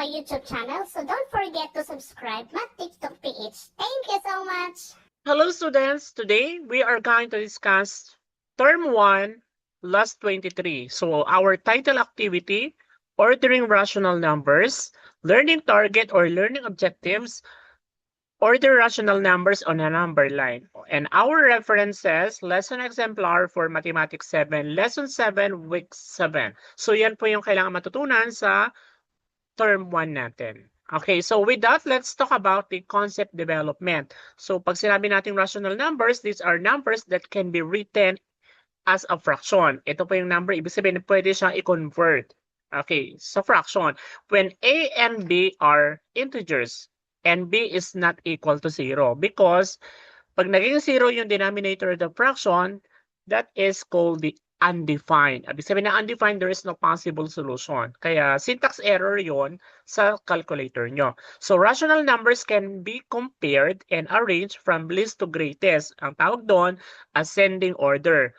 my YouTube channel. So don't forget to subscribe, Math TikTok PH. Thank you so much. Hello students, today we are going to discuss Term 1, Last 23. So our title activity, Ordering Rational Numbers, Learning Target or Learning Objectives, Order Rational Numbers on a Number Line. And our references, Lesson Exemplar for Mathematics 7, Lesson 7, Week 7. So yan po yung kailangan matutunan sa Term 1 natin. Okay, so with that, let's talk about the concept development. So pag sinabi natin rational numbers, these are numbers that can be written as a fraction. Ito po yung number, ibig sabihin pwede siyang i-convert. Okay, sa fraction. When A and B are integers, and B is not equal to 0 because pag naging 0 yung denominator of the fraction, that is called the undefined. Ibig sabihin na undefined, there is no possible solution. Kaya syntax error yon sa calculator nyo. So rational numbers can be compared and arranged from least to greatest. Ang tawag doon, ascending order.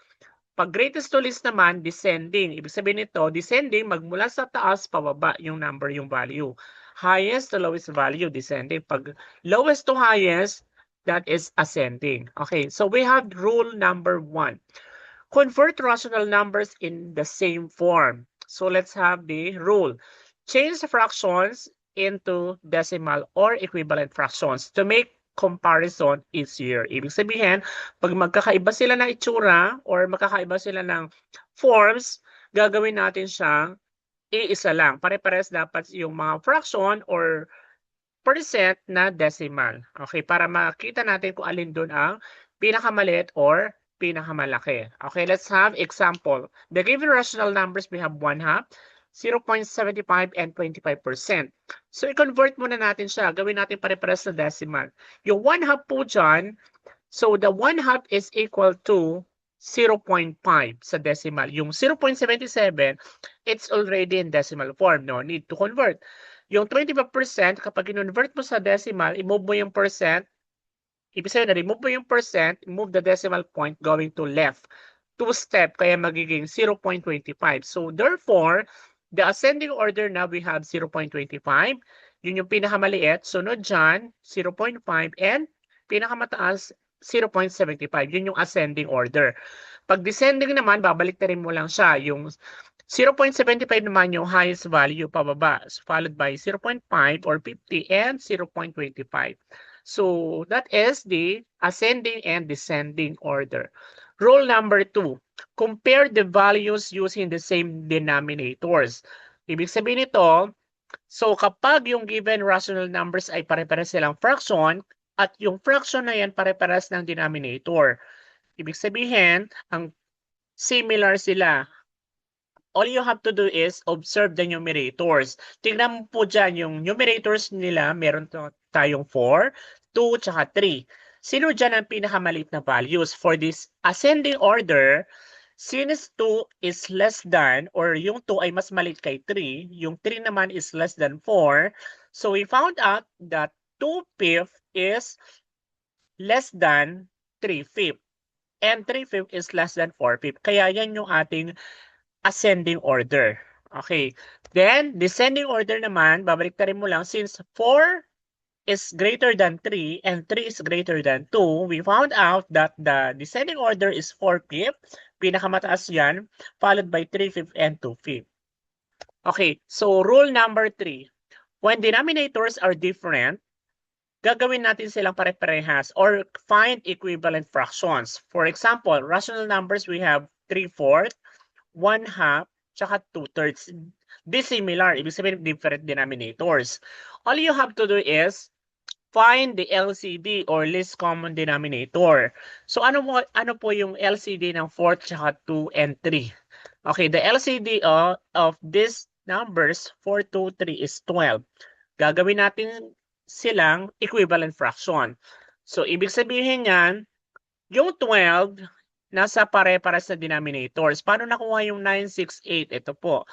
Pag greatest to least naman, descending. Ibig sabihin nito, descending, magmula sa taas, pababa yung number, yung value. Highest to lowest value, descending. Pag lowest to highest, that is ascending. Okay, so we have rule number 1. Convert rational numbers in the same form. So let's have the rule. Change fractions into decimal or equivalent fractions to make comparison easier. Ibig sabihin, pag magkakaiba sila ng itsura or magkakaiba sila ng forms, gagawin natin siyang iisa lang. Pare-pares dapat yung mga fraction or percent na decimal. Okay, para makita natin kung alin doon ang pinakamaliit or pinakamalaki. Okay, let's have example. The given rational numbers, we have 1/2, 0.75, and 25%. So, i-convert muna natin siya. Gawin natin pare-pares na decimal. Yung 1/2 po dyan, so the 1/2 is equal to 0.5 sa decimal. Yung 0.77, it's already in decimal form. No need to convert. Yung 25%, kapag i-convert mo sa decimal, i-move mo yung percent. Ibig sabihin na remove mo yung percent, move the decimal point going to left. 2-step, kaya magiging 0.25. So therefore, the ascending order now we have 0.25. Yun yung pinakamaliit. Sunod dyan, 0.5. And pinakamataas, 0.75. Yun yung ascending order. Pag descending naman, babalik na rin mo lang siya. Yung 0.75 naman yung highest value pababa, followed by 0.5 or 50 and 0.25. So that is the ascending and descending order. Rule number 2, compare the values using the same denominators. Ibig sabihin nito, so kapag yung given rational numbers ay pare-pares silang fraction, at yung fraction na yan pare-pares ng denominator. Ibig sabihin, ang similar sila. All you have to do is observe the numerators. Tingnan mo po dyan, yung numerators nila, meron tayong 4, 2, tsaka 3. Sino dyan ang pinakamaliit na values? For this ascending order, since 2 is less than, or yung 2 ay mas maliit kay 3, yung 3 naman is less than 4, so we found out that 2/5 is less than 3/5. And 3/5 is less than 4/5. Kaya yan yung ating ascending order. Okay. Then, descending order naman, babalik na rin mo lang, since 4 is greater than 3 and 3 is greater than 2, we found out that the descending order is 4/5, pinakamataas yan, followed by 3/5 and 2/5. Okay, so rule number 3. When denominators are different, gagawin natin silang pare-parehas or find equivalent fractions. For example, rational numbers, we have 3/4, 1/2, tsaka 2/3. Dissimilar, ibig sabihin different denominators. All you have to do is find the LCD or least common denominator. So ano po yung LCD ng 4, tsaka 2, and 3? Okay, the LCD of these numbers 4, 2, 3 is 12. Gagawin natin silang equivalent fraction. So ibig sabihin yan, yung 12, nasa pare-pares na denominators. Paano nakuha yung 9, 6, 8? Ito po.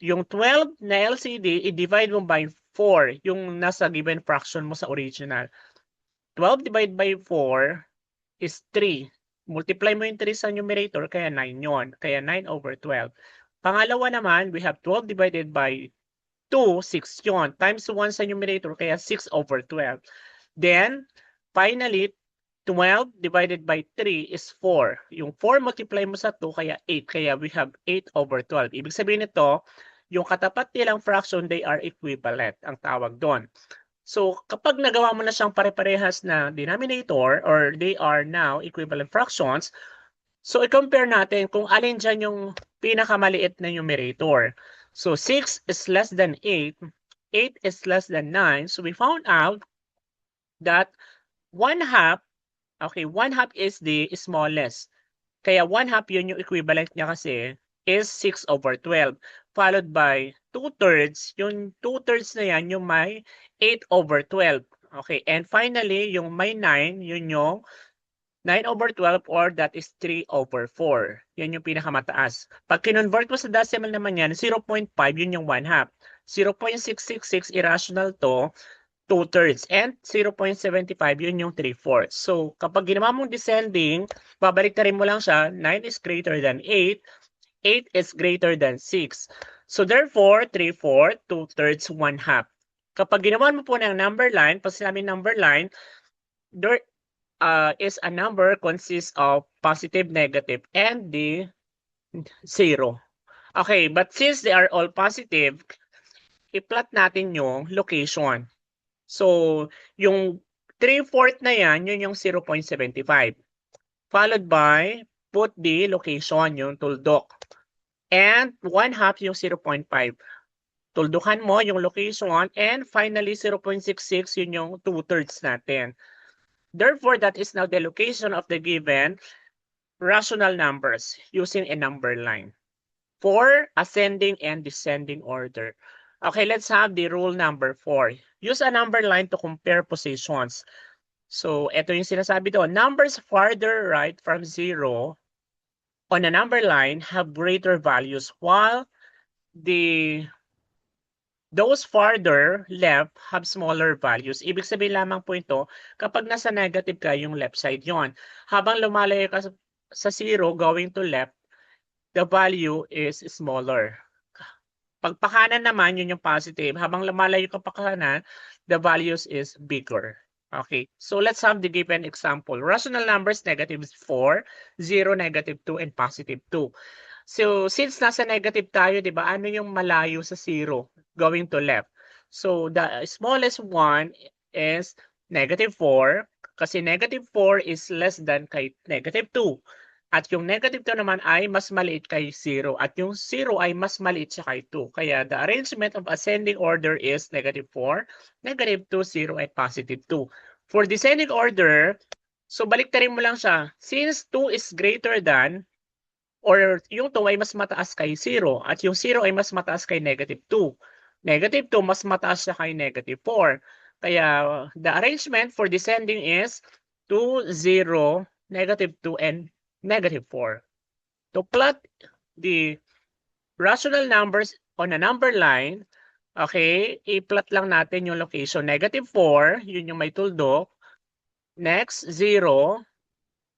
Yung 12 na LCD, i-divide mo by 4, yung nasa given fraction mo sa original. 12 divided by 4 is 3. Multiply mo yung 3 sa numerator, kaya 9 yon. Kaya 9/12. Pangalawa naman, we have 12 divided by 2, 6 yun. Times 1 sa numerator, kaya 6 over 12. Then, finally, 12 divided by 3 is 4. Yung 4 multiply mo sa 2, kaya 8. Kaya we have 8 over 12. Ibig sabihin nito, yung katapat nilang fraction, they are equivalent, ang tawag doon. So, kapag nagawa mo na siyang pare-parehas na denominator, or they are now equivalent fractions, so i-compare natin kung alin dyan yung pinakamaliit na numerator. So, 6 is less than 8. 8 is less than 9. So, we found out that 1/2, okay, 1/2 is the smallest. Kaya 1/2 yun yung equivalent niya kasi is 6 over 12. Followed by 2/3. Yung 2/3 na yan, yung may 8 over 12. Okay, and finally, yung may 9, yun yung 9 over 12 or that is 3 over 4. Yan yung pinakamataas. Pag kinonvert mo sa decimal naman yan, 0.5, yun yung 1/2. 0.666 irrational to 2/3 and 0.75 yun yung 3/4. So kapag ginawa mong descending, babaliktarin mo lang siya, 9 is greater than 8, 8 is greater than 6. So therefore, 3/4, 2/3, 1/2. Kapag ginawa mo po ng number line, pag sinabi number line, there is a number consists of positive, negative, and the 0. Okay, but since they are all positive, i-plot natin yung location. So, yung 3/4 na yan, yun yung 0.75. Followed by, put the location, yung tuldok. And 1/2 yung 0.5. Tuldukan mo yung location. And finally, 0.66, yun yung 2/3 natin. Therefore, that is now the location of the given rational numbers using a number line for ascending and descending order. Okay, let's have the rule number 4. Use a number line to compare positions. So, ito yung sinasabi doon. Numbers farther right from 0 on a number line have greater values while those farther left have smaller values. Ibig sabihin lamang po ito, kapag nasa negative ka, yung left side yon. Habang lumalayo ka sa 0 going to left, the value is smaller. Pag pakanan naman, yun yung positive. Habang lumalayo ka pa kanan, the values is bigger. Okay, so let's have the given example. Rational numbers, negative 4, 0, negative 2, and positive 2. So, since nasa negative tayo, di ba, ano yung malayo sa 0 going to left? So, the smallest one is negative 4 kasi negative 4 is less than kay negative 2. At yung negative 2 naman ay mas maliit kay 0 at yung 0 ay mas maliit siya kay 2. Kaya the arrangement of ascending order is negative 4, negative 2, 0, and positive 2. For descending order, so baliktarin mo lang siya. Since 2 is greater than, or yung 2 ay mas mataas kay 0 at yung 0 ay mas mataas kay negative 2. Negative 2 mas mataas siya kay negative 4. Kaya the arrangement for descending is 2, 0, negative 2, and negative 4. To plot the rational numbers on a number line, okay, i-plot lang natin yung location. Negative 4, yun yung may tuldok. Next, 0,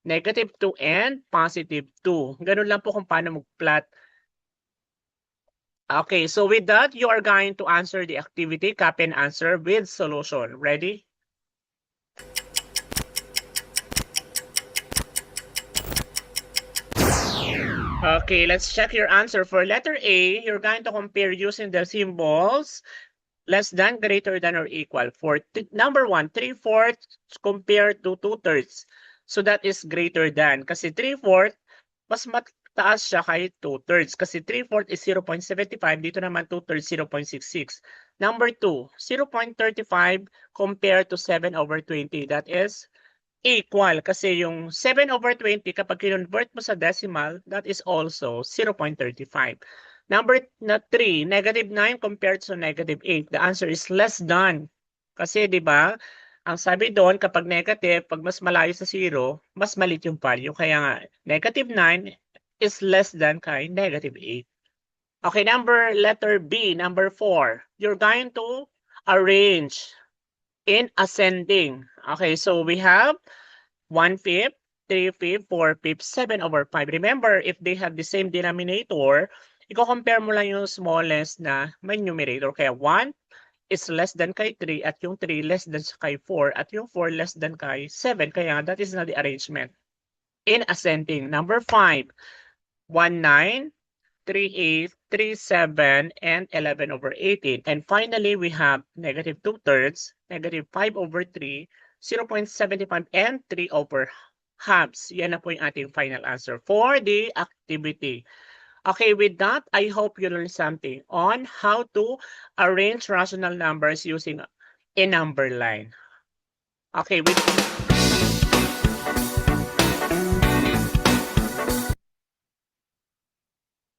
negative 2, and positive 2. Ganun lang po kung paano mag-plot. Okay, so with that, you are going to answer the activity, copy and answer with solution. Ready? Okay, let's check your answer. For letter A, you're going to compare using the symbols less than, greater than, or equal. For number 1, 3/4 compared to 2/3. So that is greater than. Kasi 3/4, mas mataas siya kay 2/3. Kasi 3/4 is 0.75. Dito naman 2/3, 0.66. Number 2, 0.35 compared to 7/20. That is equal. Kasi yung 7/20, kapag kinonvert mo sa decimal, that is also 0.35. Number 3, negative 9 compared to negative 8. The answer is less than. Kasi di ba, ang sabi doon, kapag negative, pag mas malayo sa 0, mas maliit yung value. Kaya nga, negative 9 is less than kay negative 8. Okay, letter B, number 4. You're going to arrange in ascending. Okay, so we have 1/5, 3/5, 4/5, 7/5. Remember, if they have the same denominator, i-compare mo lang yung smallest na may numerator. Kaya 1 is less than kay 3 at yung 3 less than kay 4 at yung 4 less than kay 7. Kaya that is not the arrangement. In ascending, number 5, 1, 9, 3, 8, 3, 7, and 11 over 18. And finally, we have negative 2/3, negative 5 over 3, 0.75, and 3 over halves. Yan na po yung ating final answer for the activity. Okay, with that, I hope you learned something on how to arrange rational numbers using a number line. Okay, with